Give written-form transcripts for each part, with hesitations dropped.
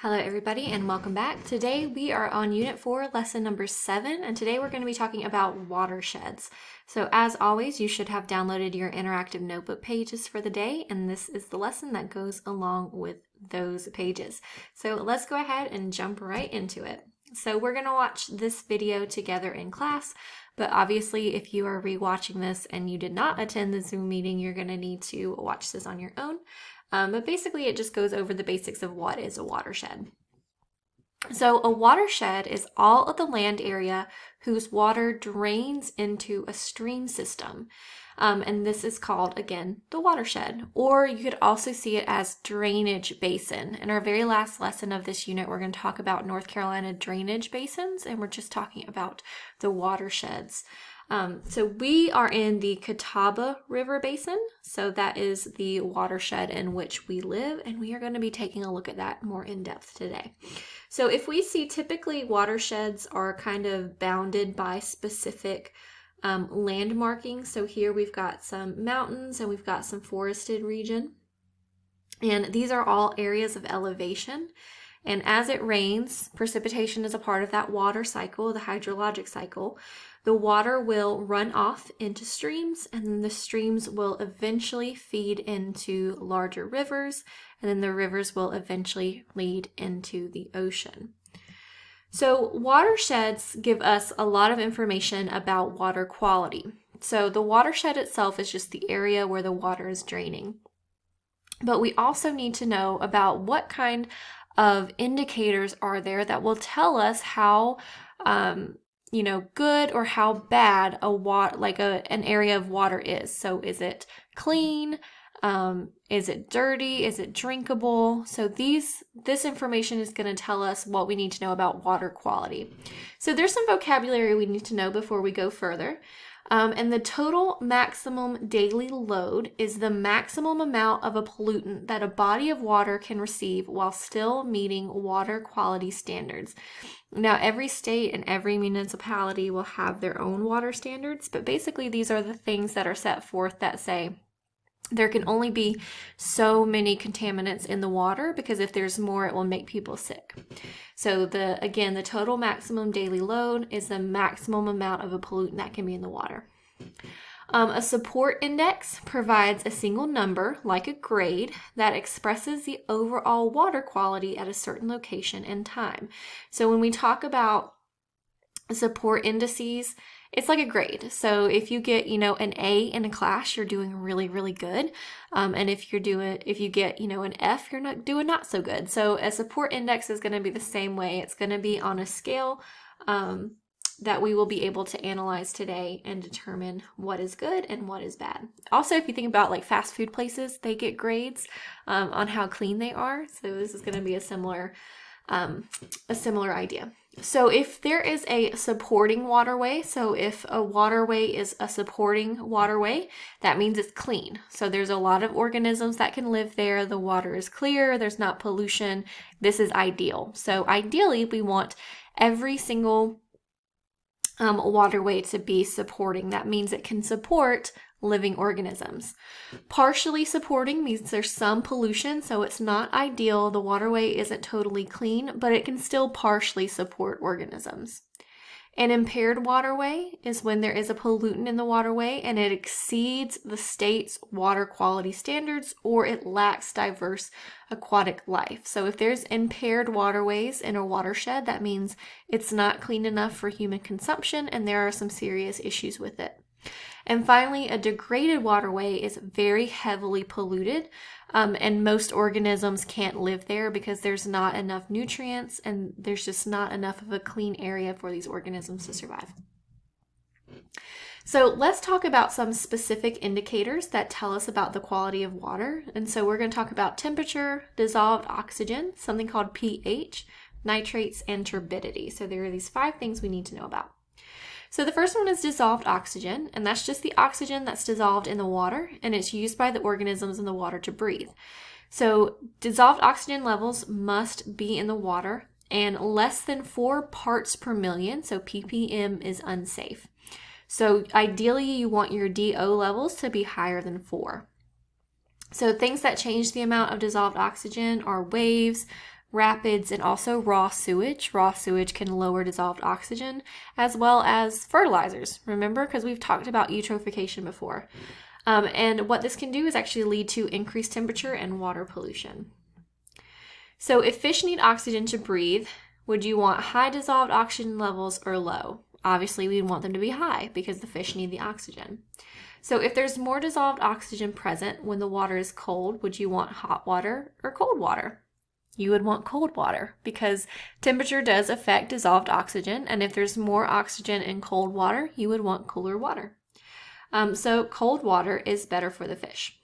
Hello everybody and welcome back. Today we are on Unit 4, Lesson number 7, and today we're going to be talking about watersheds. So as always, you should have downloaded your interactive notebook pages for the day, and this is the lesson that goes along with those pages. So let's go ahead and jump right into it. So we're going to watch this video together in class, but obviously if you are rewatching this and you did not attend the Zoom meeting, you're going to need to watch this on your own. But basically it just goes over the basics of what is a watershed. So a watershed is all of the land area whose water drains into a stream system. And this is called, again, the watershed. Or you could also see it as drainage basin. In our very last lesson of this unit, we're going to talk about North Carolina drainage basins, and we're just talking about the watersheds. So we are in the Catawba River Basin, so that is the watershed in which we live, and we are going to be taking a look at that more in depth today. So if we see, typically watersheds are kind of bounded by specific land markings. So here we've got some mountains and we've got some forested region, and these are all areas of elevation. And as it rains, precipitation is a part of that water cycle, the hydrologic cycle. The water will run off into streams, and then the streams will eventually feed into larger rivers, and then the rivers will eventually lead into the ocean. So watersheds give us a lot of information about water quality. So the watershed itself is just the area where the water is draining. But we also need to know about what kind of indicators are there that will tell us how good or how bad an area of water is. So is it clean? Is it dirty? Is it drinkable? So this information is going to tell us what we need to know about water quality. So there's some vocabulary we need to know before we go further. And the total maximum daily load is the maximum amount of a pollutant that a body of water can receive while still meeting water quality standards. Now, every state and every municipality will have their own water standards, but basically these are the things that are set forth that say there can only be so many contaminants in the water, because if there's more, it will make people sick. So the total maximum daily load is the maximum amount of a pollutant that can be in the water. A support index provides a single number, like a grade, that expresses the overall water quality at a certain location and time. So when we talk about support indices, it's like a grade. So if you get, an A in a class, you're doing really, really good. And if you get, an F, you're not so good. So a support index is going to be the same way. It's going to be on a scale that we will be able to analyze today and determine what is good and what is bad. Also, if you think about like fast food places, they get grades on how clean they are. So this is going to be a similar idea. So if there is a supporting waterway, so if a waterway is a supporting waterway, that means it's clean. So there's a lot of organisms that can live there. The water is clear. There's not pollution. This is ideal. So ideally, we want every single waterway to be supporting. That means it can support living organisms. Partially supporting means there's some pollution, so it's not ideal. The waterway isn't totally clean, but it can still partially support organisms. An impaired waterway is when there is a pollutant in the waterway and it exceeds the state's water quality standards, or it lacks diverse aquatic life. So if there's impaired waterways in a watershed, that means it's not clean enough for human consumption and there are some serious issues with it. And finally, a degraded waterway is very heavily polluted, and most organisms can't live there because there's not enough nutrients and there's just not enough of a clean area for these organisms to survive. So let's talk about some specific indicators that tell us about the quality of water. And so we're going to talk about temperature, dissolved oxygen, something called pH, nitrates, and turbidity. So there are these 5 things we need to know about. So the first one is dissolved oxygen, and that's just the oxygen that's dissolved in the water, and it's used by the organisms in the water to breathe. So dissolved oxygen levels must be in the water, and less than 4 parts per million, so ppm, is unsafe. So ideally you want your DO levels to be higher than 4. So things that change the amount of dissolved oxygen are waves, rapids, and also raw sewage. Raw sewage can lower dissolved oxygen, as well as fertilizers. Remember, because we've talked about eutrophication before. And what this can do is actually lead to increased temperature and water pollution. So if fish need oxygen to breathe, would you want high dissolved oxygen levels or low? Obviously, we'd want them to be high because the fish need the oxygen. So if there's more dissolved oxygen present when the water is cold, would you want hot water or cold water? You would want cold water because temperature does affect dissolved oxygen, and if there's more oxygen in cold water, you would want cooler water. So cold water is better for the fish.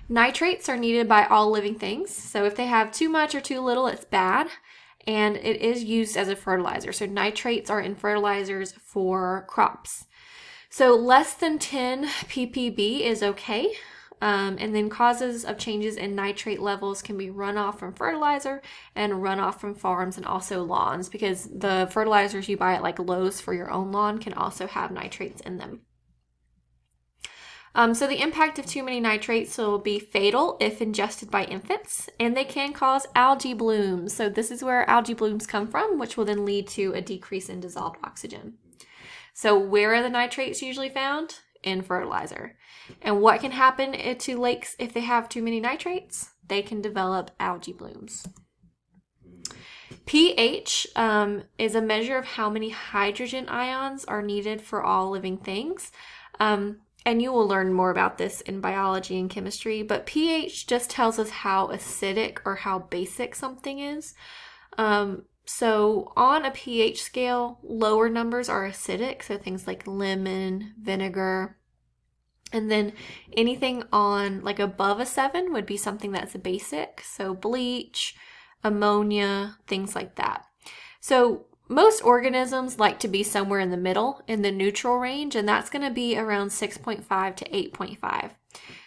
Nitrates are needed by all living things. So if they have too much or too little, it's bad, and it is used as a fertilizer. So nitrates are in fertilizers for crops. So less than 10 ppb is okay. And then causes of changes in nitrate levels can be runoff from fertilizer and runoff from farms and also lawns, because the fertilizers you buy at like Lowe's for your own lawn can also have nitrates in them. So the impact of too many nitrates will be fatal if ingested by infants, and they can cause algae blooms. So this is where algae blooms come from, which will then lead to a decrease in dissolved oxygen. So where are the nitrates usually found? In fertilizer. And what can happen to lakes if they have too many nitrates? They can develop algae blooms. pH is a measure of how many hydrogen ions are needed for all living things. And you will learn more about this in biology and chemistry, but pH just tells us how acidic or how basic something is. So on a pH scale, lower numbers are acidic, so things like lemon, vinegar, and then anything on like above a 7 would be something that's basic, so bleach, ammonia, things like that. So most organisms like to be somewhere in the middle, in the neutral range, and that's going to be around 6.5 to 8.5.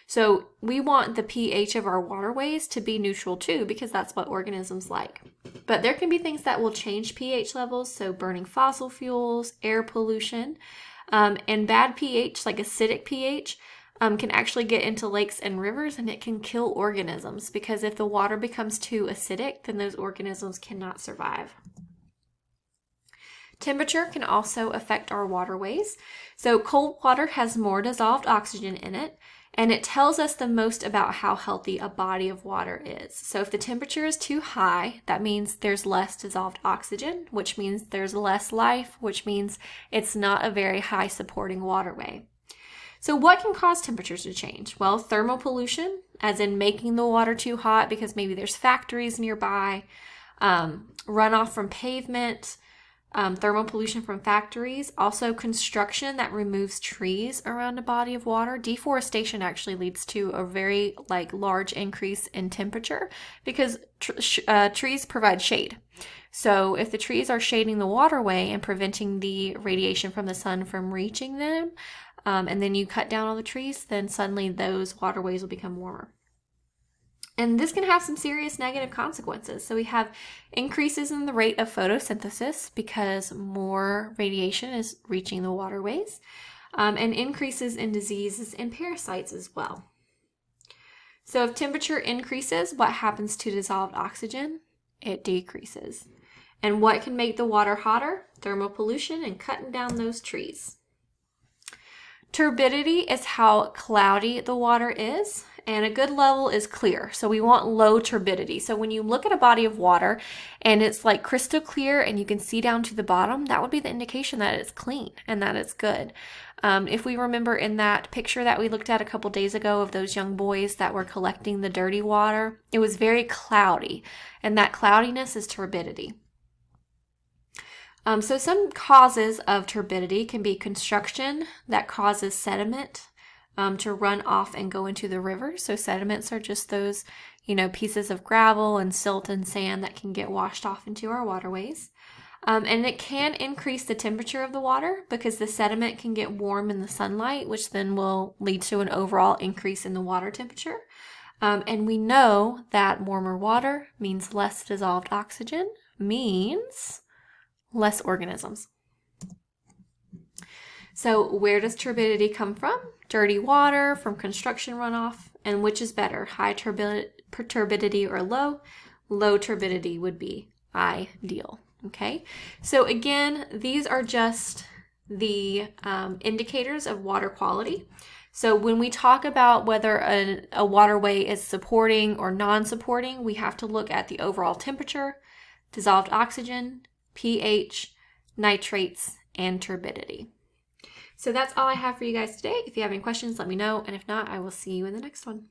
So we want the pH of our waterways to be neutral too, because that's what organisms like. But there can be things that will change pH levels, so burning fossil fuels, air pollution, and bad pH, like acidic pH, can actually get into lakes and rivers, and it can kill organisms, because if the water becomes too acidic, then those organisms cannot survive. Temperature can also affect our waterways. So cold water has more dissolved oxygen in it, and it tells us the most about how healthy a body of water is. So if the temperature is too high, that means there's less dissolved oxygen, which means there's less life, which means it's not a very high supporting waterway. So what can cause temperatures to change? Well, thermal pollution, as in making the water too hot because maybe there's factories nearby, runoff from pavement, thermal pollution from factories, also construction that removes trees around a body of water. Deforestation actually leads to a very large increase in temperature because trees provide shade. So if the trees are shading the waterway and preventing the radiation from the sun from reaching them, and then you cut down all the trees, then suddenly those waterways will become warmer. And this can have some serious negative consequences. So we have increases in the rate of photosynthesis because more radiation is reaching the waterways, and increases in diseases and parasites as well. So if temperature increases, what happens to dissolved oxygen? It decreases. And what can make the water hotter? Thermal pollution and cutting down those trees. Turbidity is how cloudy the water is, and a good level is clear. So we want low turbidity. So when you look at a body of water and it's like crystal clear and you can see down to the bottom, that would be the indication that it's clean and that it's good. If we remember in that picture that we looked at a couple days ago of those young boys that were collecting the dirty water, it was very cloudy, and that cloudiness is turbidity. So some causes of turbidity can be construction that causes sediment to run off and go into the river. So sediments are just those, pieces of gravel and silt and sand that can get washed off into our waterways. And it can increase the temperature of the water because the sediment can get warm in the sunlight, which then will lead to an overall increase in the water temperature. And we know that warmer water means less dissolved oxygen, means less organisms. So where does turbidity come from? Dirty water, from construction runoff, and which is better, high turbidity or low. Low turbidity would be ideal. Okay, so again, these are just the indicators of water quality. So when we talk about whether a waterway is supporting or non-supporting, we have to look at the overall temperature, dissolved oxygen, pH, nitrates, and turbidity. So that's all I have for you guys today. If you have any questions, let me know. And if not, I will see you in the next one.